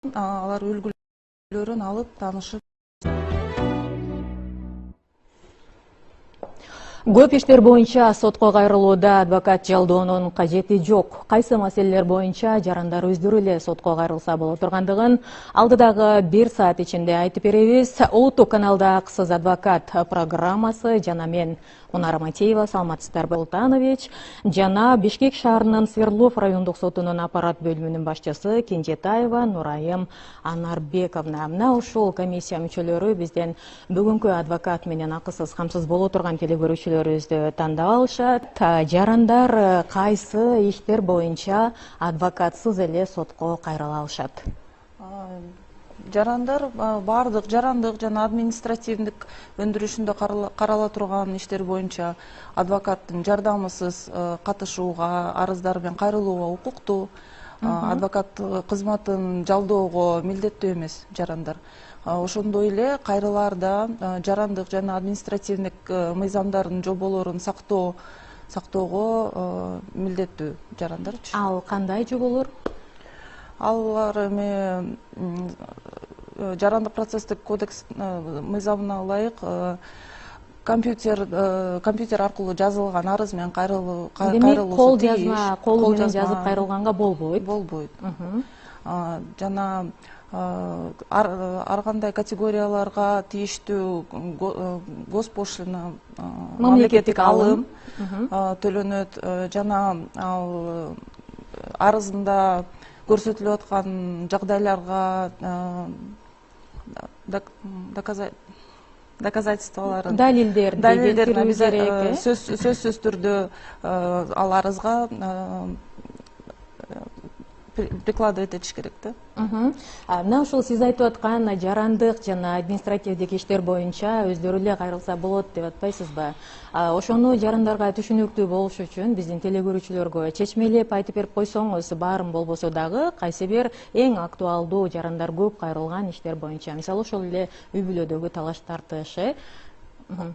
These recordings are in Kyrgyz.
алар үлгүлөрүн алып таанышып. Көп иштер боюнча сотко кайрылууда адвокат жалдоонун кажети жок. Кайсы маселелер боюнча жарандар өздөрү эле сотко кайрылса боло тургандыгын алдыдагы 1 саат ичинде айтып беребиз. Улуттук каналда Аксыз адвокат программасы жана мен Мунара Матеева, саламатсыздарбы. Султанович жана Бишкек шаарынын Свердлов райондук сотунун аппарат бөлүмүнүн башчысы Кенжетаева Нурайым Анарбековна. Мына ушул комиссия мүчөлөрү бизден бүгүнкү адвокат менен акысыз камсыз боло турган телегөрүүчүлөрүбүздү тандап алышат. Жарандар кайсы иштер боюнча адвокатсыз эле сотко кайрыла алышат? Жарандар баардык жарандык жана административдик өндүрүшүндө карала турган иштер боюнча адвокаттын жардамысыз катышууга, арыздар менен кайрылууга укуктуу. Адвокат кызматын жалдоого милдеттүү эмес жарандар. Ошондой эле кайрылаарда жарандык жана административдик мыйзамдардын жоболорун сактоого милдеттүү жарандар. Ал кандай жоболор? Алар эми жарандык процесстик кодекс мыйзамына ылайык компьютер аркылуу жазылган арыз менен кайрылуу. Демек кол менен жазып кайрылганга болбойт. Болбойт. Жана ар кандай категорияларга тиештүү госпошлина, мамлекеттик алым төлөнөт. Жана ал арызында көрсөтүлүп аткан жагдайларга доказательстволорун, далилдерин сөзсүз түрдө ал арызга прикладывать этиш керек да. Мына ушул сиз айтып аткан жарандык жана административдик иштер боюнча өздөрү эле кайрылса болот деп атпайсызбы? Ошону жарандарга түшүнүктүү болуш үчүн биздин телегөрүүчүлөргө чечмелеп айтып берип койсоңуз, баарын болбосо дагы кайсы бир эң актуалдуу жарандар көп кайрылган иштер боюнча, мисалы ошол эле үй бүлөдөгү талаш тартыш.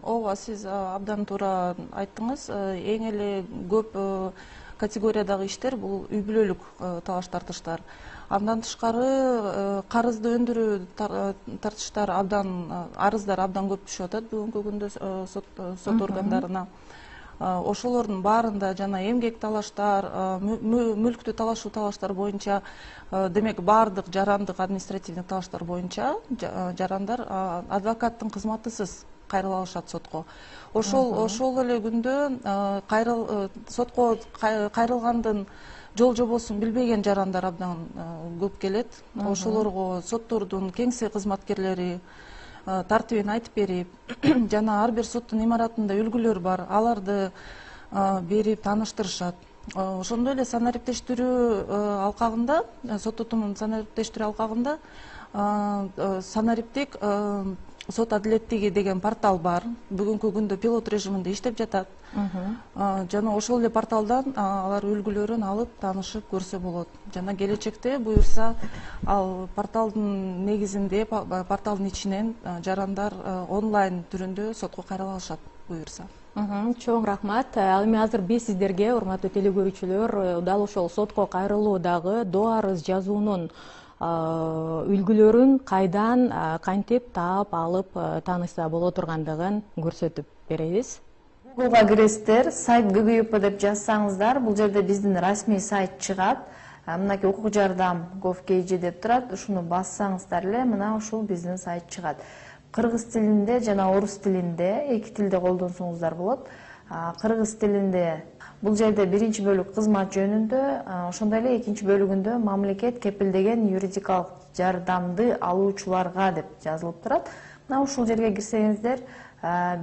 Ооба, сиз абдан туура айттыңыз. Эң эле көп категориядагы иштер бул үй бүлөлүк талаш тартыштар. Андан тышкары карызды өндүрүү тартыштар арыздар абдан көп түшүп атат бүгүнкү күндө сот органдарына. Ошолордун баарында жана эмгек талаштар, мүлктү талашуу талаштар боюнча, демек баардык жарандык административдик талаштар боюнча жарандар адвокаттын кызматысыз кайрыла алышат сотко. Ошол эле күндө сотко кайрылгандын жол жобосун билбеген жарандар абдан көп келет. Ошолорго соттордун кеңсе кызматкерлери тартибин айтып берип, жана ар бир соттун имаратында үлгүлөр бар, аларды берип тааныштырышат. Ошондой эле санариптештирүү алкагында, сот тутумунун санариптештирүү алкагында санариптик сот адилеттиги деген портал бар. Бүгүнкү күндө пилот режиминде иштеп жатат. Жана ошол эле порталдан алар үлгүлөрүн алып таанышып көрсө болот. Жана келечекте буюрса ал порталдын негизинде, порталдын ичинен жарандар онлайн түрүндө сотко кайрыла алышат буюрса. Чоң рахмат. Ал эми азыр биз сиздерге, урматтуу телегөрүүчүлөр, дал ошол сотко кайрылуудагы доо арыз жазуунун үлгүлөрүн кайдан кантип таап алып таанышса боло тургандыгын көрсөтүп беребиз. Google'га киресиздер, сайт ggp деп жазсаңыздар, бул жерде биздин расмий сайт чыгат. Мынакей укук жардам gov.kg деп турат. Ушуну бассаңыздар эле мына ушул биздин сайт чыгат. Кыргыз тилинде жана орус тилинде, эки тилде колдонсоңуздар болот. Кыргыз тилинде бул жерде биринчи бөлүк кызмат жөнүндө, ошондой эле экинчи бөлүгүндө мамлекет кепилдеген юридикалык жардамды алуучуларга деп жазылып турат. Мына ушул жерге кирсеңиздер,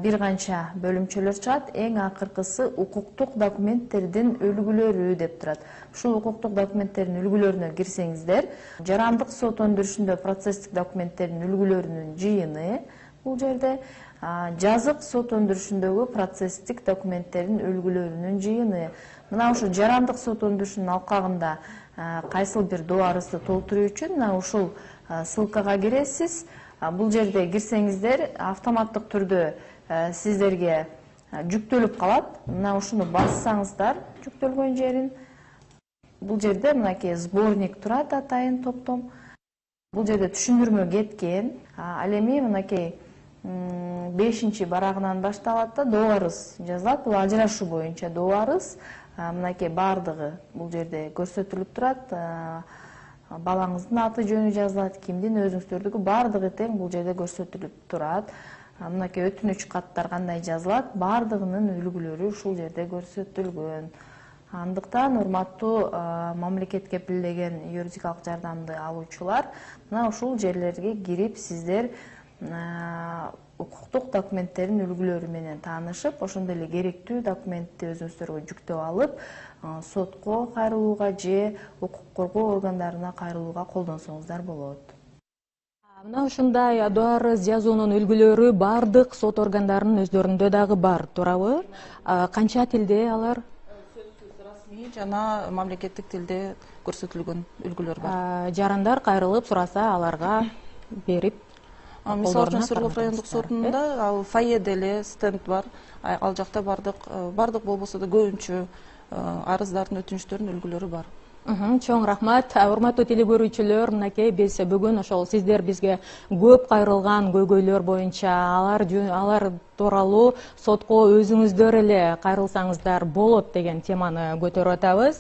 бир канча бөлүмчөлөр чыгат. Эң акыркысы укуктук документтердин үлгүлөрү деп турат. Ушул укуктук документтердин үлгүлөрүнө кирсеңиздер, жарандык сот өндүрүшүндө процесстик документтердин үлгүлөрүнүн жыйыны бул жерде, жазык сот өндүрүшүндөгү процесстик документтердин үлгүлөрүнүн жыйыны. Мына ушу жарандык сот өндүрүшүнүн алкагында кайсыл бир доо арызды толтуруу үчүн мына ушул ссылкага киресиз. Бул жерде кирсеңиздер, автоматтык түрдө сиздерге жүктөлүп калат. Мына ушуну бассаңыздар, жүктөлгөн жерин. Бул жерде мынакей сборник турат, атайын топтом. Бул жерде түшүндүрмө кеткен. Ал эми мынакей 5 барагынан башталат да доо арыз жазылат. Бул ажырашуу боюнча доо арыз. Мынакей бардыгы бул жерде көрсөтүлүп турат. Балаңыздын аты жөнү жазылат, кимдин өзүңүздөрдүкү бардыгы тең бул жерде көрсөтүлүп турат. Мынакей өтүнүч каттар кандай жазылат, бардыгынын үлгүлөрү ушул жерде көрсөтүлгөн. Андыктан урматтуу мамлекет кепилдеген юридикалык жардамды алуучулар, мына ушул жерлерге кирип сиздер укуктук документтердин үлгүлөрү менен таанышып, ошондой эле керектүү документти өзүңүздөргө жүктөп алып, сотко кайрылууга же укук коргоо органдарына кайрылууга колдонсоңуздар болот. Мына ушундай доо арыз жазуунун үлгүлөрү бардык сот органдарынын өздөрүндө дагы бар, туурабы? Канча тилде алар? Сөзсүз расмий жана мамлекеттик тилде көрсөтүлгөн үлгүлөр бар. Жарандар кайрылып сураса аларга берип, Мисалы үчүн Свердлов райондук сотунда ал фойеде эле стенд бар. Ал жакта бардык болбосо да көбүнчө арыздардын, өтүнүчтөрдүн үлгүлөрү бар. Чоң рахмат. Урматтуу телекөрүүчүлөр, мынакей биз бүгүн ошол сиздер бизге көп кайрылган көйгөйлөр боюнча алар тууралуу сотко өзүңүздөр эле кайрылсаңыздар болот деген теманы көтөрүп атабыз.